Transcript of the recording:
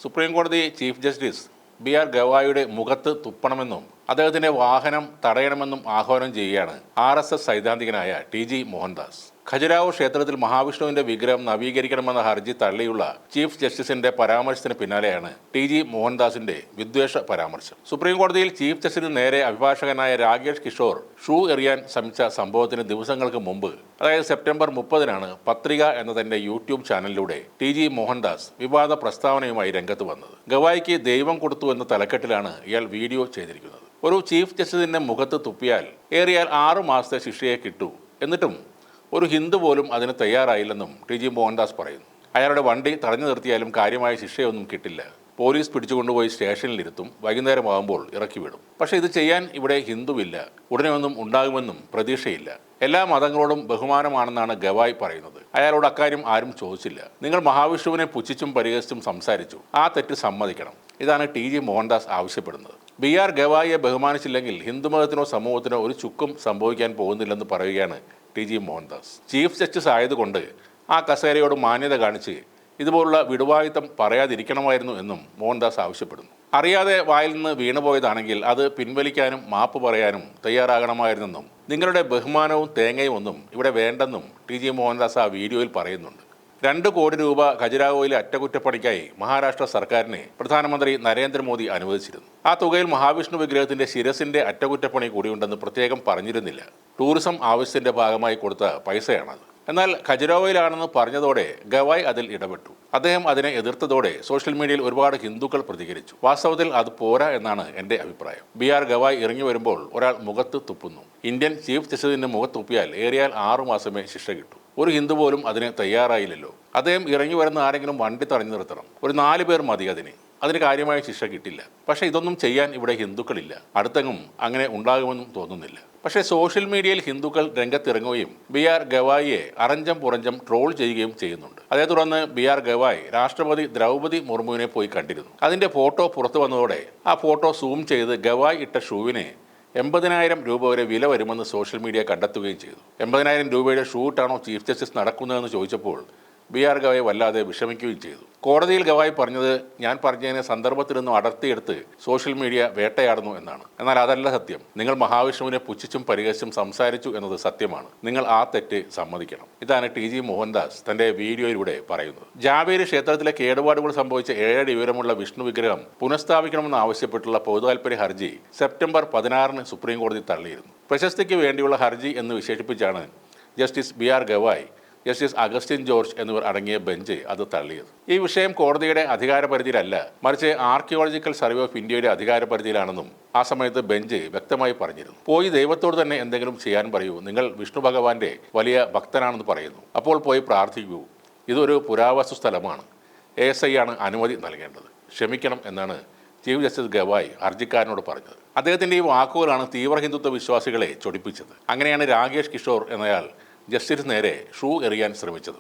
Supreme കോടതി chief justice BR. ഗവായിയുടെ മുഖത്ത് തുപ്പണമെന്നും അദ്ദേഹത്തിന്റെ വാഹനം തടയണമെന്നും ആഹ്വാനം ചെയ്യുകയാണ് ആർ.എസ്.എസ്. സൈദ്ധാന്തികനായ ടി.ജി. മോഹൻദാസ്. ഖജുരാഹോ ക്ഷേത്രത്തിൽ മഹാവിഷ്ണുവിന്റെ വിഗ്രഹം നവീകരിക്കണമെന്ന ഹർജി തള്ളിയുള്ള ചീഫ് ജസ്റ്റിസിന്റെ പരാമർശത്തിന് പിന്നാലെയാണ് ടി.ജി. മോഹൻദാസിന്റെ വിദ്വേഷ പരാമർശം. സുപ്രീം കോടതിയിൽ ചീഫ് ജസ്റ്റിസിന് നേരെ അഭിഭാഷകനായ രാകേഷ് കിഷോർ ഷൂ എറിയാൻ ശ്രമിച്ച സംഭവത്തിന് ദിവസങ്ങൾക്ക് മുമ്പ്, അതായത് സെപ്റ്റംബർ 30-നാണ് പത്രിക എന്ന തന്റെ യൂട്യൂബ് ചാനലിലൂടെ ടി.ജി. മോഹൻദാസ് വിവാദ പ്രസ്താവനയുമായി രംഗത്ത് വന്നത്. ഗവായിക്ക് ദൈവം കൊടുത്തു എന്ന തലക്കെട്ടിലാണ് ഇയാൾ വീഡിയോ ചെയ്തിരിക്കുന്നത്. ഒരു ചീഫ് ജസ്റ്റിസിന്റെ മുഖത്ത് തുപ്പിയാൽ ഏറിയാൽ 6 മാസത്തെ ശിക്ഷയെ കിട്ടൂ, എന്നിട്ടും ഒരു ഹിന്ദു പോലും അതിന് തയ്യാറായില്ലെന്നും ടി.ജി. മോഹൻദാസ് പറയുന്നു. അയാളുടെ വണ്ടി തടഞ്ഞു നിർത്തിയാലും കാര്യമായ ശിക്ഷയൊന്നും കിട്ടില്ല. പോലീസ് പിടിച്ചുകൊണ്ടുപോയി സ്റ്റേഷനിലിരുത്തും, വൈകുന്നേരമാകുമ്പോൾ ഇറക്കി വിടും. പക്ഷേ ഇത് ചെയ്യാൻ ഇവിടെ ഹിന്ദുവില്ല, ഉടനെ ഒന്നും ഉണ്ടാകുമെന്നും പ്രതീക്ഷയില്ല. എല്ലാ മതങ്ങളോടും ബഹുമാനമാണെന്നാണ് ഗവായ് പറയുന്നത്. അയാളോട് അക്കാര്യം ആരും ചോദിച്ചില്ല. നിങ്ങൾ മഹാവിഷ്ണുവിനെ പുച്ഛിച്ചും പരിഹസിച്ചും സംസാരിച്ചു, ആ തെറ്റ് സമ്മതിക്കണം. ഇതാണ് ടി.ജി. മോഹൻദാസ് ആവശ്യപ്പെടുന്നത്. ബി.ആർ. ഗവായിയെ ബഹുമാനിച്ചില്ലെങ്കിൽ ഹിന്ദുമതത്തിനോ സമൂഹത്തിനോ ഒരു ചുക്കും സംഭവിക്കാൻ പോകുന്നില്ലെന്ന് പറയുകയാണ് ടി.ജി. മോഹൻദാസ്. ചീഫ് ജസ്റ്റിസ് ആയതുകൊണ്ട് ആ കസേരയോട് മാന്യത കാണിച്ച് ഇതുപോലുള്ള വിടുവായുത്തം പറയാതിരിക്കണമായിരുന്നു എന്നും മോഹൻദാസ് ആവശ്യപ്പെടുന്നു. അറിയാതെ വായിൽ നിന്ന് വീണുപോയതാണെങ്കിൽ അത് പിൻവലിക്കാനും മാപ്പ് പറയാനും തയ്യാറാകണമായിരുന്നെന്നും നിങ്ങളുടെ ബഹുമാനവും തേങ്ങയും ഒന്നും ഇവിടെ വേണ്ടെന്നും ടി.ജി. മോഹൻദാസ് ആ വീഡിയോയിൽ പറയുന്നുണ്ട്. 2 കോടി രൂപ ഖജുരാഹോയിലെ അറ്റകുറ്റപ്പണിക്കായി മഹാരാഷ്ട്ര സർക്കാരിനെ പ്രധാനമന്ത്രി നരേന്ദ്രമോദി അനുവദിച്ചിരുന്നു. ആ തുകയിൽ മഹാവിഷ്ണു വിഗ്രഹത്തിന്റെ ശിരസിന്റെ അറ്റകുറ്റപ്പണി കൂടിയുണ്ടെന്ന് പ്രത്യേകം പറഞ്ഞിരുന്നില്ല. ടൂറിസം ആവശ്യത്തിന്റെ ഭാഗമായി കൊടുത്ത പൈസയാണത്. എന്നാൽ ഖജുരാഹോയിലാണെന്ന് പറഞ്ഞതോടെ ഗവായ് അതിൽ ഇടപെട്ടു. അദ്ദേഹം അതിനെ എതിർത്തതോടെ സോഷ്യൽ മീഡിയയിൽ ഒരുപാട് ഹിന്ദുക്കൾ പ്രതികരിച്ചു. വാസ്തവത്തിൽ അത് പോരാ എന്നാണ് എൻ്റെ അഭിപ്രായം. ബി.ആർ. ഗവായ് ഇറങ്ങി വരുമ്പോൾ ഒരാൾ മുഖത്ത് തുപ്പുന്നു. ഇന്ത്യൻ ചീഫ് ജസ്റ്റിസിന്റെ മുഖത്ത് തുപ്പിയാൽ ഏറിയാൽ 6 മാസമേ ശിക്ഷ കിട്ടൂ. ഒരു ഹിന്ദു പോലും അതിന് തയ്യാറായില്ലല്ലോ. അദ്ദേഹം ഇറങ്ങി വരുന്ന ആരെങ്കിലും വണ്ടി തടഞ്ഞു നിർത്തണം. ഒരു 4 പേർ മതി അതിന് കാര്യമായ ശിക്ഷ കിട്ടില്ല. പക്ഷേ ഇതൊന്നും ചെയ്യാൻ ഇവിടെ ഹിന്ദുക്കളില്ല. അടുത്തെങ്ങും അങ്ങനെ ഉണ്ടാകുമെന്നും തോന്നുന്നില്ല. പക്ഷേ സോഷ്യൽ മീഡിയയിൽ ഹിന്ദുക്കൾ രംഗത്തിറങ്ങുകയും ബി.ആർ. ഗവായിയെ അറഞ്ചം പുറഞ്ചം ട്രോൾ ചെയ്യുകയും ചെയ്യുന്നുണ്ട്. അതേ തുടർന്ന് ബി.ആർ. ഗവായ് രാഷ്ട്രപതി ദ്രൗപദി മുർമുവിനെ പോയി കണ്ടിരുന്നു. അതിന്റെ ഫോട്ടോ പുറത്തു വന്നതോടെ ആ ഫോട്ടോ സൂം ചെയ്ത് ഗവായ് ഇട്ട ഷൂവിനെ 80,000 രൂപ വരെ വില വരുമെന്ന് സോഷ്യൽ മീഡിയ കണ്ടെത്തുകയും ചെയ്തു. 80,000 രൂപയുടെ ഷൂട്ടാണോ ചീഫ് ജസ്റ്റിസ് നടക്കുന്നതെന്ന് ചോദിച്ചപ്പോൾ ബി.ആർ. ഗവായ് വല്ലാതെ വിഷമിക്കുകയും ചെയ്തു. കോടതിയിൽ ഗവായ് പറഞ്ഞത് ഞാൻ പറഞ്ഞതിനെ സന്ദർഭത്തിൽ നിന്നും അടർത്തിയെടുത്ത് സോഷ്യൽ മീഡിയ വേട്ടയാടുന്നു എന്നാണ്. എന്നാൽ അതല്ല സത്യം. നിങ്ങൾ മഹാവിഷ്ണുവിനെ പുച്ഛിച്ചും പരിഹസിച്ചും സംസാരിച്ചു എന്നത് സത്യമാണ്. നിങ്ങൾ ആ തെറ്റ് സമ്മതിക്കണം. ഇതാണ് ടി.ജി. മോഹൻദാസ് തന്റെ വീഡിയോയിലൂടെ പറയുന്നത്. ജാവേരി ക്ഷേത്രത്തിലെ കേടുപാടുകൾ സംഭവിച്ച 7 അടി ഉയരമുള്ള വിഷ്ണു വിഗ്രഹം പുനഃസ്ഥാപിക്കണമെന്ന് ആവശ്യപ്പെട്ടുള്ള പൊതുതാൽപര്യ ഹർജി സെപ്റ്റംബർ 16-ന് സുപ്രീം കോടതി തള്ളിയിരുന്നു. പ്രശസ്തിക്ക് വേണ്ടിയുള്ള ഹർജി എന്ന് വിശേഷിപ്പിച്ചാണ് justice B R. Gavai, justice Augustine George എന്നിവർ അടങ്ങിയ ബെഞ്ച് അത് തള്ളിയത്. ഈ വിഷയം കോടതിയുടെ അധികാരപരിധിയിലല്ല, മറിച്ച് ആർക്കിയോളജിക്കൽ സർവേ ഓഫ് ഇന്ത്യയുടെ അധികാരപരിധിയിലാണെന്നും ആ സമയത്ത് ബെഞ്ച് വ്യക്തമായി പറഞ്ഞിരുന്നു. പോയി ദൈവത്തോട് തന്നെ എന്തെങ്കിലും ചെയ്യാൻ പറയൂ. നിങ്ങൾ വിഷ്ണു ഭഗവാന്റെ വലിയ ഭക്തനാണെന്ന് പറയുന്നു. അപ്പോൾ പോയി പ്രാർത്ഥിക്കൂ. ഇതൊരു പുരാവസ്തു സ്ഥലമാണ്. ASI ആണ് അനുമതി നൽകേണ്ടത്. ക്ഷമിക്കണം എന്നാണ് ചീഫ് ജസ്റ്റിസ് ഗവായ് ഹർജിക്കാരനോട് പറഞ്ഞത്. അദ്ദേഹത്തിന്റെ ഈ വാക്കുകളാണ് തീവ്ര ഹിന്ദുത്വ വിശ്വാസികളെ ചൊടിപ്പിച്ചത്. അങ്ങനെയാണ് രാകേഷ് കിഷോർ എന്നയാൾ ജസ്റ്റിസിന് നേരെ ഷൂ എറിയാൻ ശ്രമിച്ചത്.